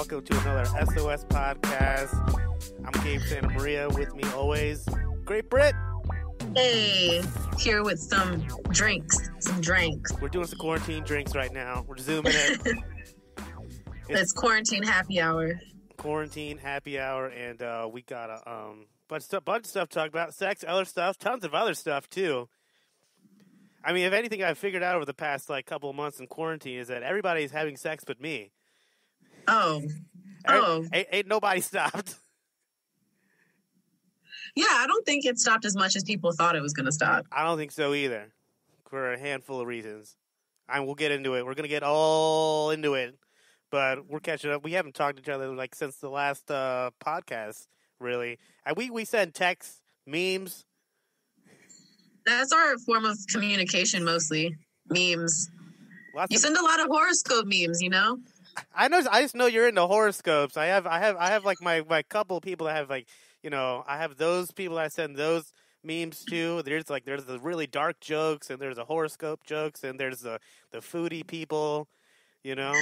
welcome to another SOS Podcast. I'm Gabe Santa Maria. With me always, Great Britt. Hey, here with some drinks. We're doing some quarantine drinks right now. We're zooming it. It's quarantine happy hour. Quarantine happy hour, and we got a bunch of stuff to talk about. Sex, other stuff, tons of other stuff too. I mean, if anything I've figured out over the past couple of months in quarantine is that everybody's having sex but me. Ain't nobody stopped. Yeah, I don't think it stopped as much as people thought it was going to stop. I don't think so either, for a handful of reasons. We'll get into it. We're going to get all into it, but we're catching up. We haven't talked to each other since the last podcast, really. And we send texts, memes. That's our form of communication, mostly. Memes. You send a lot of horoscope memes, you know? I know. I just know you're into horoscopes. I have my couple of people that have I have those people that I send those memes to. There's the really dark jokes, and there's the horoscope jokes, and there's the foodie people, There's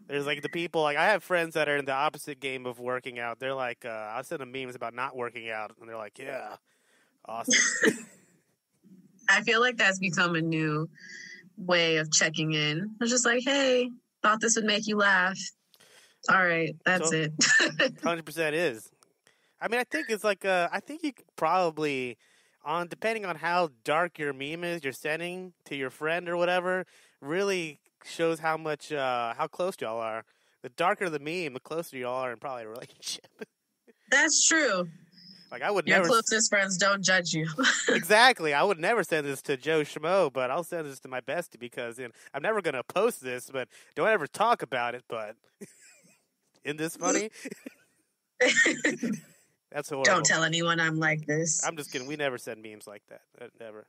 the people, I have friends that are in the opposite game of working out. They're I'll send them memes about not working out, and they're like, yeah, awesome. I feel like that's become a new way of checking in. It's just hey, thought this would make you laugh. All right, that's it. 100% is. I mean, I think it's I think you could probably, depending on how dark your meme is you're sending to your friend or whatever, really shows how much, how close y'all are. The darker the meme, the closer y'all are in probably a relationship. That's true. I would Your never. Your closest friends don't judge you. Exactly. I would never send this to Joe Schmo, but I'll send this to my bestie because I'm never going to post this, but don't ever talk about it, but isn't this funny? That's horrible. Don't tell anyone I'm like this. I'm just kidding. We never send memes like that. Never.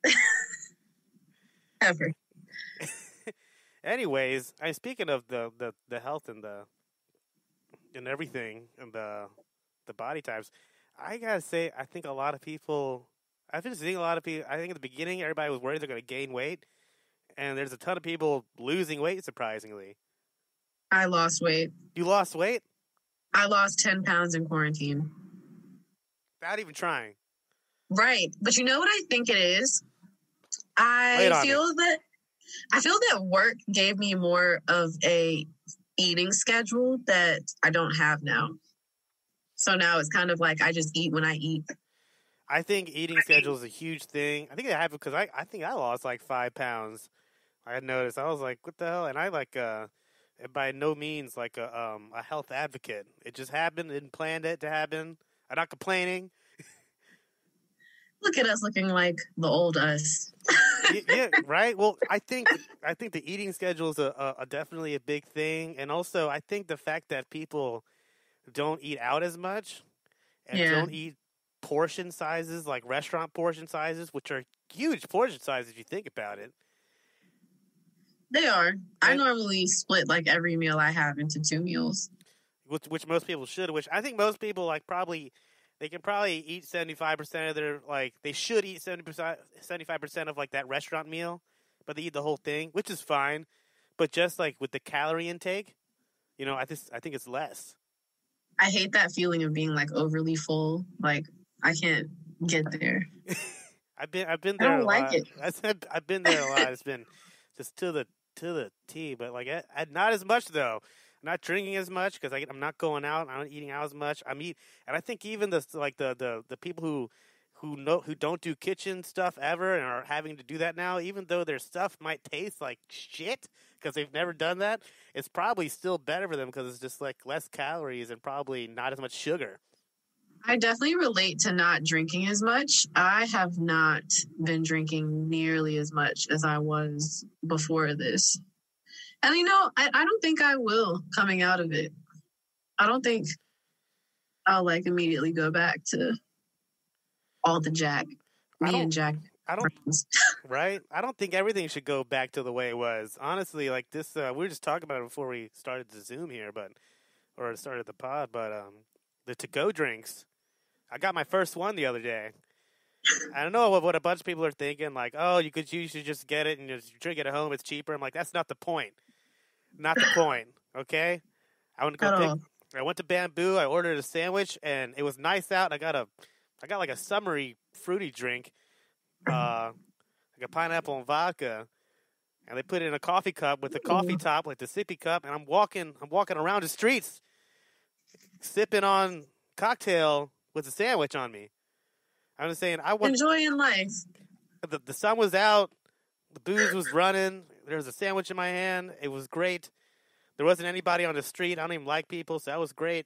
Ever. Anyways, speaking of the health and everything and the body types, I gotta say, I think a lot of people. I've been seeing a lot of people. I think at the beginning, everybody was worried they're going to gain weight, and there's a ton of people losing weight. Surprisingly, I lost weight. You lost weight? I lost 10 pounds in quarantine. Without even trying. Right, but you know what I think it is? I feel that work gave me more of a eating schedule that I don't have now. So now it's kind of I just eat when I eat. I think eating schedule is a huge thing. I think it happened because I think I lost 5 pounds. I had noticed. I was like, what the hell? And I by no means a health advocate. It just happened. Didn't plan it to happen. I'm not complaining. Look at us looking like the old us. Yeah, right. Well, I think the eating schedule is a definitely a big thing, and also I think the fact that people don't eat out as much and don't eat portion sizes like restaurant portion sizes, which are huge portion sizes if you think about it. They are. I normally split every meal I have into 2 meals. Which most people should, which I think most people they can probably eat 75% of their, they should eat 75% of that restaurant meal, but they eat the whole thing, which is fine. But just with the calorie intake, I think it's less. I hate that feeling of being overly full. I can't get there. I've been there. I don't a like lot. it. I've been there a lot. It's been just to the T, but not as much though. I'm not drinking as much because I'm not going out. I'm not eating out as much. and I think even the people who don't do kitchen stuff ever and are having to do that now, even though their stuff might taste like shit because they've never done that, it's probably still better for them because it's just less calories and probably not as much sugar. I definitely relate to not drinking as much. I have not been drinking nearly as much as I was before this. And I don't think I will coming out of it. I don't think I'll immediately go back to all the Jack. Jack. Right? I don't think everything should go back to the way it was. Honestly, this, we were just talking about it before we started the Zoom here, or started the pod, but the to-go drinks. I got my first one the other day. I don't know what a bunch of people are thinking, you should just get it and just drink it at home, it's cheaper. I'm that's not the point. Not the point, okay? I went to At go all. pick. I went to Bamboo. I ordered a sandwich, and it was nice out. I got like a summery fruity drink, like a pineapple and vodka, and they put it in a coffee cup with a coffee top, like the sippy cup. And I'm walking around the streets, sipping on cocktail with a sandwich on me. I'm just saying, Enjoying life. The sun was out, the booze was running. There was a sandwich in my hand. It was great. There wasn't anybody on the street. I don't even like people, so that was great.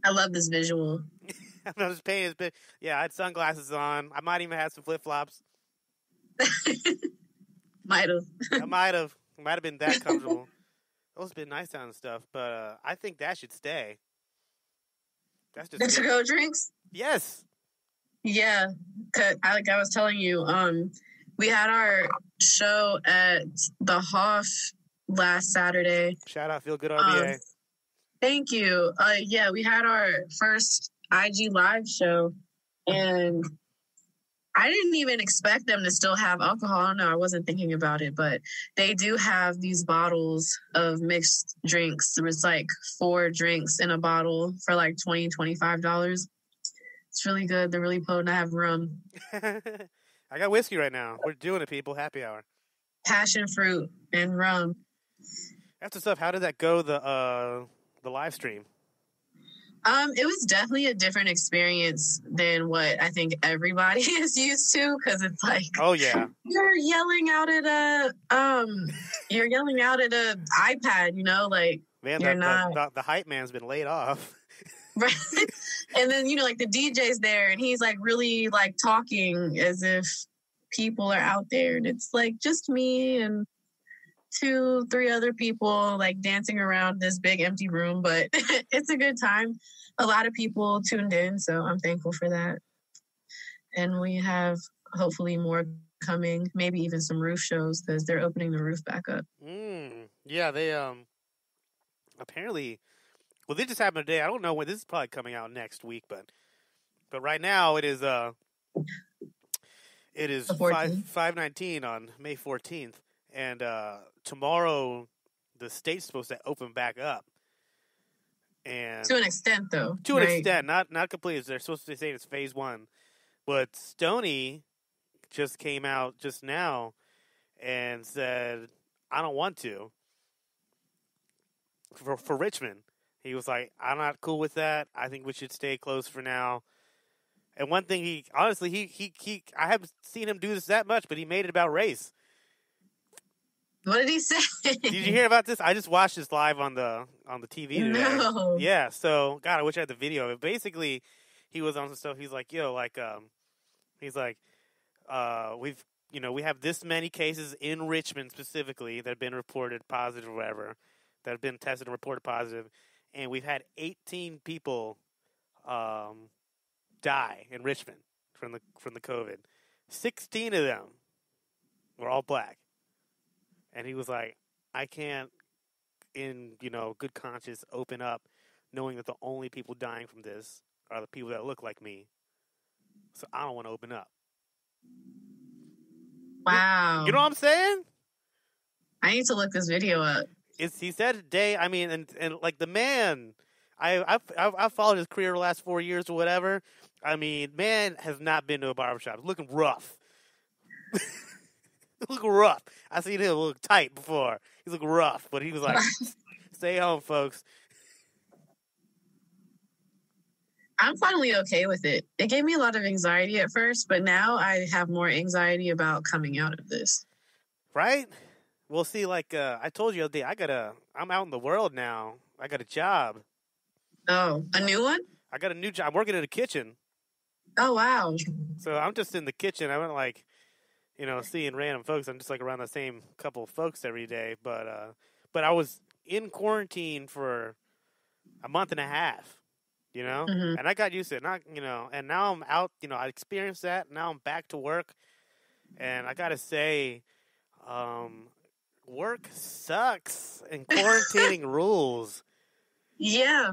I love this visual. I'm just paying his bit. Yeah, I had sunglasses on. I might even have some flip flops. Might have. I might have been that comfortable. Those have been nice down and stuff, but I think that should stay. That's just The to-go drinks? Yes. Yeah. Like I was telling you, we had our show at the Hoff last Saturday. Shout out Feel Good RBA. Thank you. Yeah, we had our first IG live show, and I didn't even expect them to still have alcohol. No, I wasn't thinking about it, but they do have these bottles of mixed drinks. There was like 4 drinks in a bottle for like $20, $25. It's really good. They're really potent. I have rum. I got whiskey right now. We're doing it, people. Happy hour. Passion fruit and rum. That's the stuff. How did that go? The live stream. It was definitely a different experience than what I think everybody is used to, because it's like, oh yeah, you're yelling out at a iPad, you know, like man, you're not. The hype man's been laid off. Right. And then, you know, like the DJ's there and he's like really like talking as if people are out there, and it's like just me and 2-3 other people like dancing around this big empty room, but it's a good time. A lot of people tuned in, so I'm thankful for that. And we have hopefully more coming, maybe even some roof shows, because they're opening the roof back up. Yeah, they apparently, well, this just happened today. I don't know when this is probably coming out next week, but right now it is 5/19 on May 14th. And tomorrow, the state's supposed to open back up, and to an extent, though. To an extent, not completely. They're supposed to say it's phase 1, but Stoney just came out just now and said, "I don't want to." For Richmond, he was like, "I'm not cool with that. I think we should stay closed for now." And one thing, he I haven't seen him do this that much, but he made it about race. What did he say? Did you hear about this? I just watched this live on the TV today. No. Yeah, so God, I wish I had the video. But basically, he was on some stuff. He's like, he's like, we have this many cases in Richmond specifically that have been reported positive or whatever, that have been tested and reported positive, and we've had 18 people die in Richmond from the COVID. 16 of them were all black. And he was like, I can't, in good conscience, open up knowing that the only people dying from this are the people that look like me. So I don't want to open up. Wow. You know what I'm saying? I need to look this video up. He said today, I mean, and like the man, I've followed his career the last 4 years or whatever. I mean, man has not been to a barbershop. He's looking rough. Looking rough. I seen him look tight before. He's looking rough, but he was like, "Stay home, folks." I'm finally okay with it. It gave me a lot of anxiety at first, but now I have more anxiety about coming out of this. Right? Well, see, like I told you the other day, I'm out in the world now. I got a job. Oh, a new one? I got a new job. I'm working in a kitchen. Oh, wow. So I'm just in the kitchen. I went like, seeing random folks. I'm just like around the same couple of folks every day. But I was in quarantine for a month and a half, Mm-hmm. and I got used to it. And now I'm out. I experienced that. Now I'm back to work, and I gotta say, work sucks and quarantining rules. Yeah.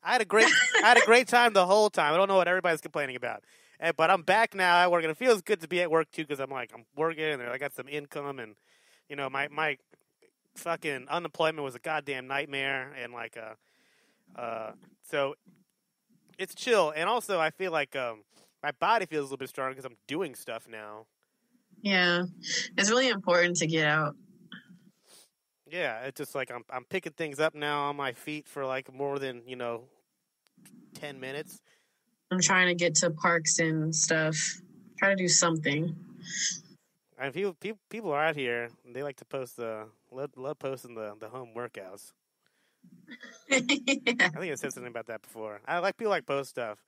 I had a great time the whole time. I don't know what everybody's complaining about. But I'm back now at work, and it feels good to be at work, too, because I'm working, and I got some income, and, my fucking unemployment was a goddamn nightmare, and like so it's chill. And also, I feel like my body feels a little bit stronger because I'm doing stuff now. Yeah, it's really important to get out. Yeah, it's just like I'm picking things up now on my feet for like more than 10 minutes. I'm trying to get to parks and stuff. Try to do something. And people are out here. They like to post love posting the home workouts. Yeah. I think I said something about that before. I like people like post stuff.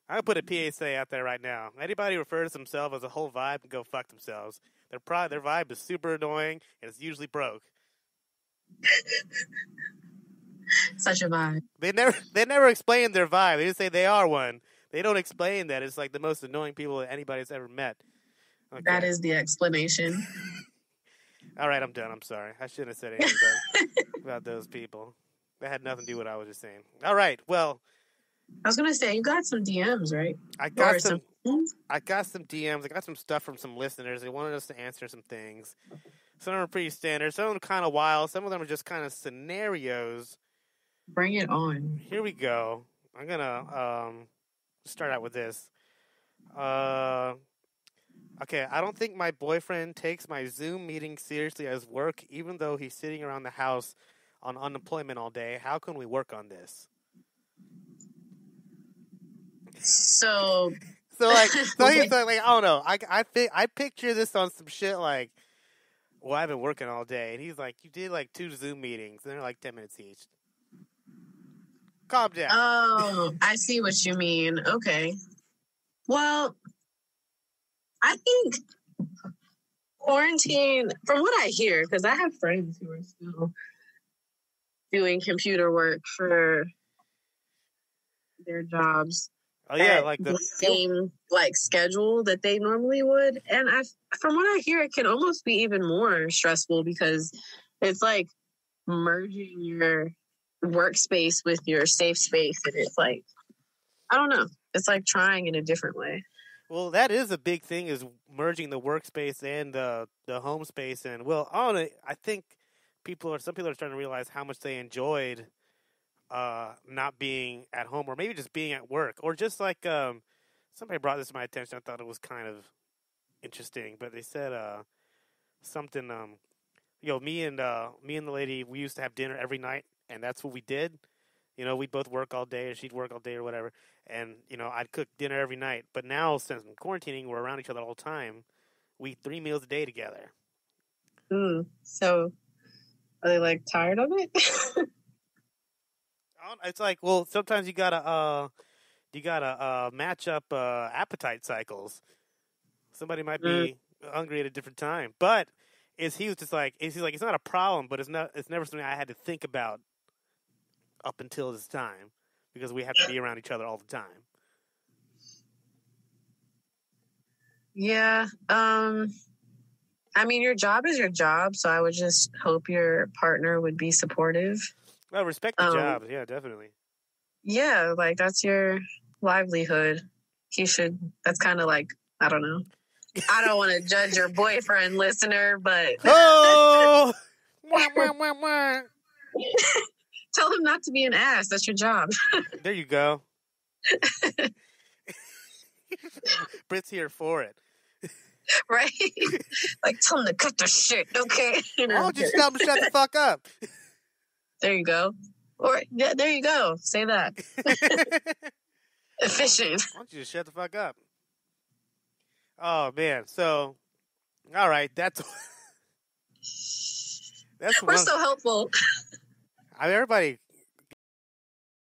I'm gonna put a PSA out there right now. Anybody refers to themselves as a whole vibe can go fuck themselves. Their vibe is super annoying and it's usually broke. Such a vibe. They never explain their vibe. They just say they are one. They don't explain that. It's like the most annoying people that anybody's ever met. Okay. That is the explanation. All right, I'm done. I'm sorry. I shouldn't have said anything about those people. That had nothing to do with what I was just saying. All right, well. I was going to say, you got some DMs, right? I got some DMs. I got some stuff from some listeners. They wanted us to answer some things. Some of them are pretty standard. Some of them are kind of wild. Some of them are just kind of scenarios. Bring it on. Here we go. I'm going to start out with this. Okay, I don't think my boyfriend takes my Zoom meeting seriously as work, even though he's sitting around the house on unemployment all day. How can we work on this? So he's like, I don't know. I picture this on some shit like, well, I've been working all day, and he's like, you did like 2 Zoom meetings, and they're like 10 minutes each. Calm down. Oh, I see what you mean. Okay. Well, I think quarantine, from what I hear, because I have friends who are still doing computer work for their jobs. Oh yeah, like the same like schedule that they normally would, and from what I hear, it can almost be even more stressful because it's like merging your workspace with your safe space, and it's like I don't know, it's like trying in a different way. Well, that is a big thing, is merging the workspace and the home space, and I think some people are starting to realize how much they enjoyed not being at home, or maybe just being at work, or just like somebody brought this to my attention. I thought it was kind of interesting, but they said something. Me and the lady, we used to have dinner every night, and that's what we did. We'd both work all day, or she'd work all day, or whatever, and I'd cook dinner every night. But now, since I'm quarantining, we're around each other all the time. We eat 3 meals a day together. So, are they like tired of it? It's like, well, sometimes you gotta match up appetite cycles. Somebody might be hungry at a different time, but he was just like, it's not a problem, but it's never something I had to think about up until this time because we have to be around each other all the time. Yeah, I mean, your job is your job, so I would just hope your partner would be supportive. Well, respect the job. Yeah, definitely. Yeah, like that's your livelihood. That's kind of like, I don't know. I don't want to judge your boyfriend, listener, but. Oh! Wah, wah, wah, wah. Tell him not to be an ass. That's your job. There you go. Britt's here for it. Right? Like, tell him to cut the shit, okay? Oh, just tell him to shut the fuck up. There you go. Or, yeah, there you go. Say that. Efficient. Why don't you just shut the fuck up? Oh, man. So, all right. That's We're so helpful. Everybody